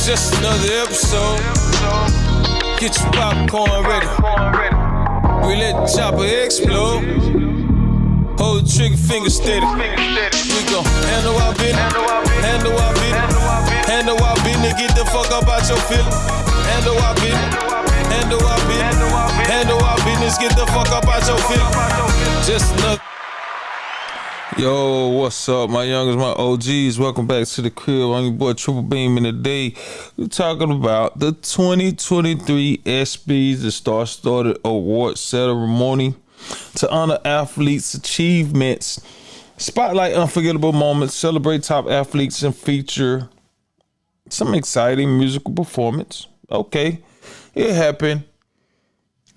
Just another episode. Get your popcorn ready. We let the chopper explode. Hold the trigger finger steady. We gon' handle our business. Handle our business. Handle our business. Get the fuck up out your feelings. Handle our business. Handle our business. Handle our business. Get the fuck up out your feelings. Just another. Yo, what's up, my youngers, my OGs? Welcome back to the crib. I'm your boy Triple Beam, and today we're talking about the 2023 Espy, the Star-Studded Award ceremony to honor athletes' achievements, spotlight unforgettable moments, celebrate top athletes, and feature some exciting musical performance. Okay, it happened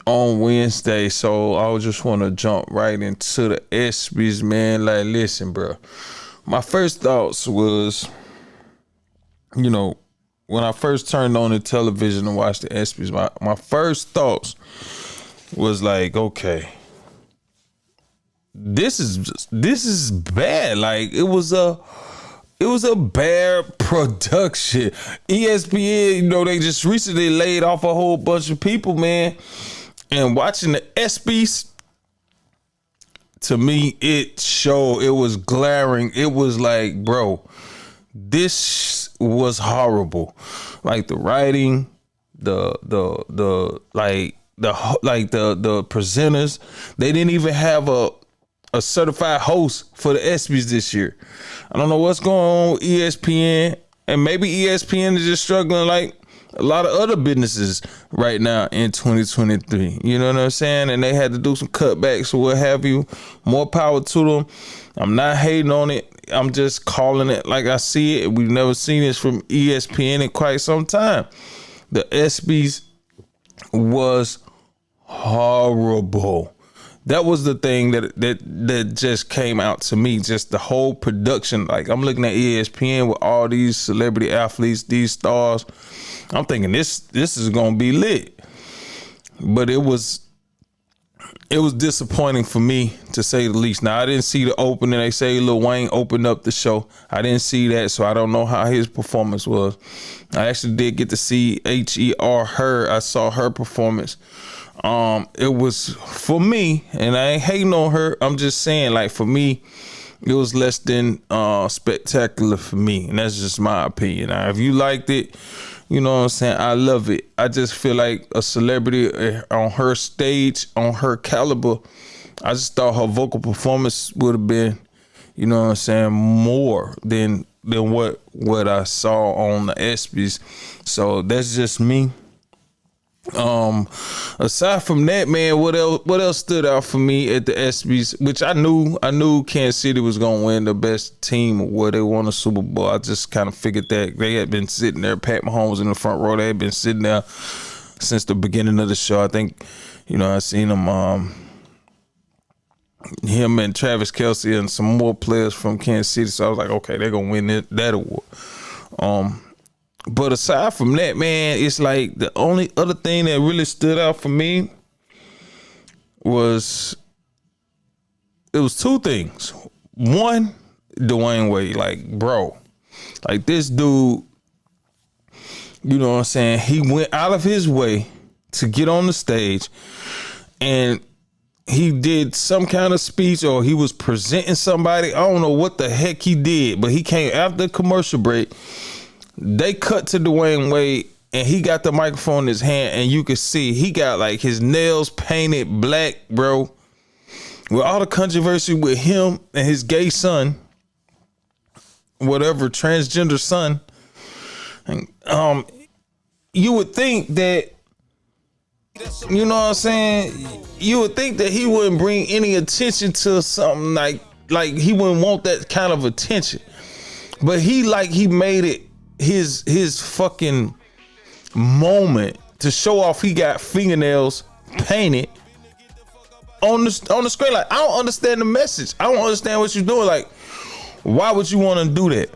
on Wednesday, so I just want to jump right into the Espys, man. Like, listen, bro. My first thoughts was, when I first turned on the television and watched the Espys, my first thoughts was like, okay, this is bad. Like, it was a bad production. ESPN, they just recently laid off a whole bunch of people, man. And watching the Espys, to me, it was glaring. It was like, bro, this was horrible. Like the writing, the presenters, they didn't even have a certified host for the Espys this year. I don't know what's going on with ESPN, and maybe ESPN is just struggling like a lot of other businesses right now in 2023. You know what I'm saying? And they had to do some cutbacks or what have you. More power to them. I'm not hating on it. I'm just calling it like I see it. We've never seen this from ESPN in quite some time. The Espys was horrible. That was the thing that just came out to me. Just the whole production. Like, I'm looking at ESPN with all these celebrity athletes, these stars. I'm thinking this is gonna be lit. But it was disappointing for me, to say the least. Now, I didn't see the opening. They say Lil Wayne opened up the show. I didn't see that, so I don't know how his performance was. I actually did get to see her. I saw her performance. It was, for me, and I ain't hating on her, I'm just saying, like, for me, it was less than spectacular for me, and that's just my opinion. Now, if you liked it, you know what I'm saying, I love it. I just feel like a celebrity on her stage, on her caliber, I just thought her vocal performance would have been, you know what I'm saying, more than what I saw on the Espys. So that's just me. Aside from that, man, what else stood out for me at the Espys, which I knew Kansas City was gonna win, the best team where they won a Super Bowl. I just kind of figured that they had been sitting there. Pat Mahomes in the front row. They had been sitting there since the beginning of the show. I think, I seen him and Travis Kelce and some more players from Kansas City. So I was like, okay, they're gonna win that award. But aside from that, man, it's like the only other thing that really stood out for me was two things. One, Dwayne Wade, like, bro, like, this dude, you know what I'm saying? He went out of his way to get on the stage, and he did some kind of speech, or he was presenting somebody. I don't know what the heck he did, but he came after the commercial break. They cut to Dwayne Wade, and he got the microphone in his hand, and you could see he got like his nails painted black, bro. With all the controversy with him and his gay son, whatever, transgender son, and, you would think that, you know what I'm saying, you would think that he wouldn't bring any attention to something like he wouldn't want that kind of attention. But he made it his fucking moment to show off. He got fingernails painted on the screen. Like, I don't understand the message. I don't understand what you're doing. Like, why would you want to do that?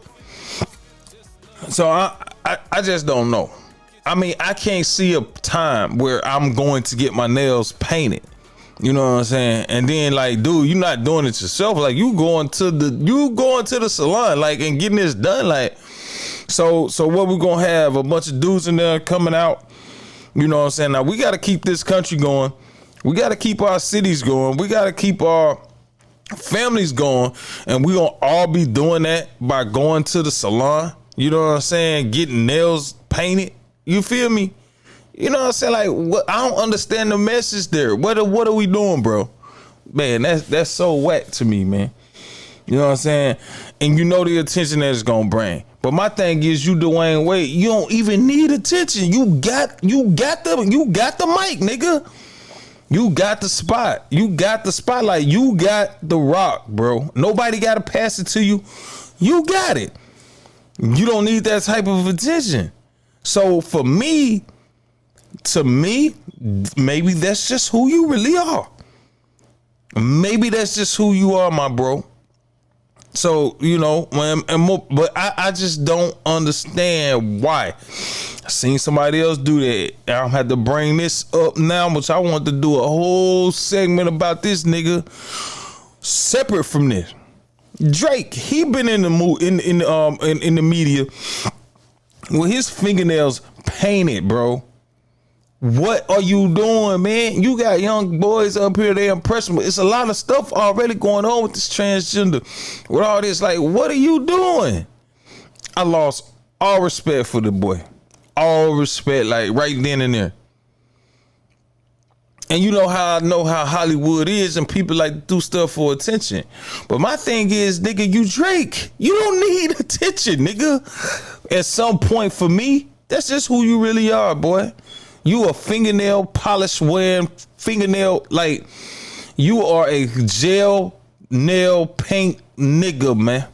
So I just don't know. I mean, I can't see a time where I'm going to get my nails painted. You know what I'm saying? And then, like, dude, you're not doing it yourself. Like, you going to the salon, like, and getting this done. Like, So what we gonna have? A bunch of dudes in there coming out. You know what I'm saying? Now we got to keep this country going. We got to keep our cities going. We got to keep our families going, and we gonna all be doing that by going to the salon. You know what I'm saying? Getting nails painted. You feel me? You know what I'm saying? Like, what? I don't understand the message there. What are we doing, bro? Man, that's so whack to me, man. You know what I'm saying? And you know the attention that it's gonna bring. But my thing is, you Dwayne Wade, you don't even need attention. You got the mic, nigga. You got the spot. You got the spotlight. You got the rock, bro. Nobody got to pass it to you. You got it. You don't need that type of attention. So for me, maybe that's just who you really are. Maybe that's just who you are, my bro. So, you know, but I just don't understand why. I seen somebody else do that. I don't have to bring this up now, which I want to do a whole segment about this nigga separate from this. Drake, he been in the media with his fingernails painted, bro. What are you doing, man? You got young boys up here, they impressionable. It's a lot of stuff already going on with this transgender, with all this. Like, what are you doing? I lost all respect for the boy. All respect, like right then and there. And you know how Hollywood is, and people like to do stuff for attention. But my thing is, nigga, you Drake. You don't need attention, nigga. At some point, for me, that's just who you really are, boy. You a fingernail polish wearing fingernail, like you are a gel nail paint nigga, man.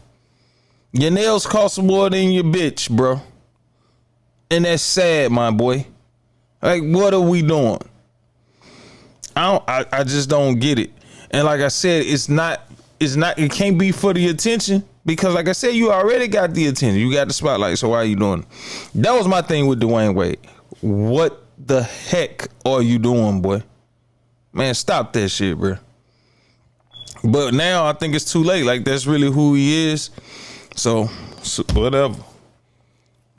Your nails cost more than your bitch, bro. And that's sad, my boy. Like, what are we doing? I just don't get it. And like I said, it can't be for the attention, because like I said, you already got the attention. You got the spotlight. So why are you doing it? That was my thing with Dwayne Wade. What the heck are you doing, boy? Man, stop that shit, bro. But now I think it's too late. Like, that's really who he is. So whatever.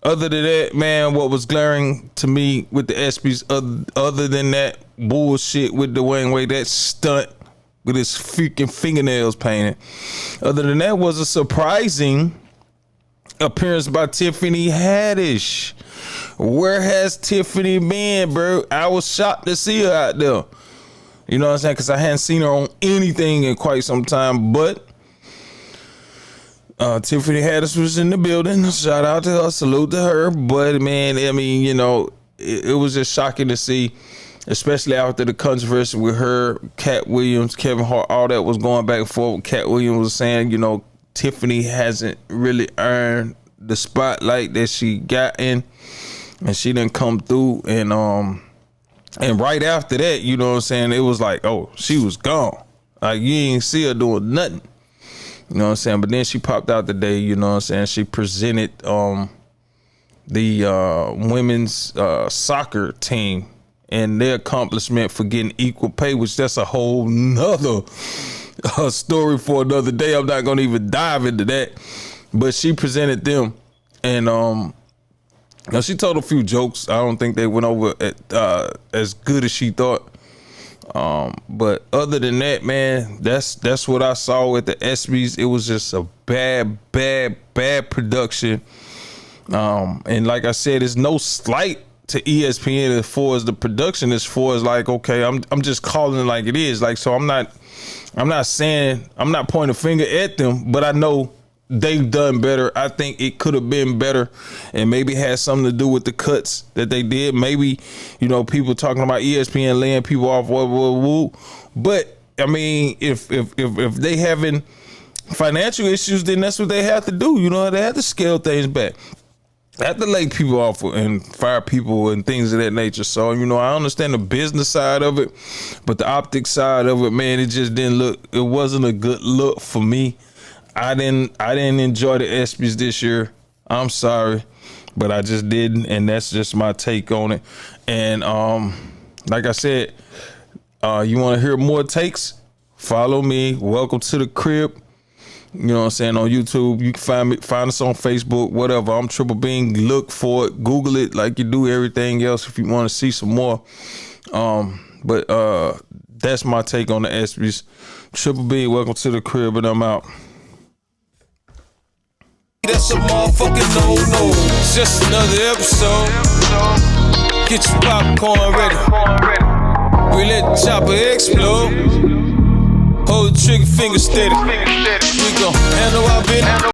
Other than that, man, what was glaring to me with the Espys, other than that bullshit with Dwayne Wade, that stunt with his freaking fingernails painted, other than that was a surprising appearance by Tiffany Haddish. Where has Tiffany been, bro? I was shocked to see her out there. You know what I'm saying? Because I hadn't seen her on anything in quite some time. But Tiffany Haddish was in the building. Shout out to her. Salute to her. But, man, I mean, you know, it was just shocking to see, especially after the controversy with her, Cat Williams, Kevin Hart, all that was going back and forth. Cat Williams was saying, you know, Tiffany hasn't really earned the spotlight that she got in. And she didn't come through, and right after that, you know what I'm saying, it was like, oh, she was gone. Like, you ain't see her doing nothing. You know what I'm saying? But then she popped out today, you know what I'm saying? She presented the women's soccer team and their accomplishment for getting equal pay, which that's a whole nother story for another day. I'm not gonna even dive into that. But she presented them, and now she told a few jokes. I don't think they went over as good as she thought. But other than that, man, that's what I saw with the Espys. It was just a bad production. And like I said, it's no slight to ESPN as far as the production, as far as like, okay, I'm just calling it like it is. Like, so I'm not pointing a finger at them, but I know they've done better. I think it could have been better, and maybe had something to do with the cuts that they did. Maybe, you know, people talking about ESPN laying people off, but I mean, if they having financial issues, then that's what they have to do. You know, they have to scale things back. They have to lay people off and fire people and things of that nature. So, you know, I understand the business side of it, but the optics side of it, man, it just didn't look. It wasn't a good look for me. I didn't enjoy the Espys this year. I'm sorry, but I just didn't, and that's just my take on it. And like I said, you want to hear more takes? Follow me. Welcome to the crib. You know what I'm saying? On YouTube, you can find us on Facebook, whatever. I'm Triple Bean. Look for it, Google it like you do everything else if you want to see some more. But that's my take on the Espys. Triple Bean, welcome to the crib, and I'm out. That's a motherfucking no-no. It's just another episode. Get your popcorn ready. We let the chopper explode. Hold the trigger finger steady. We gon' handle our business.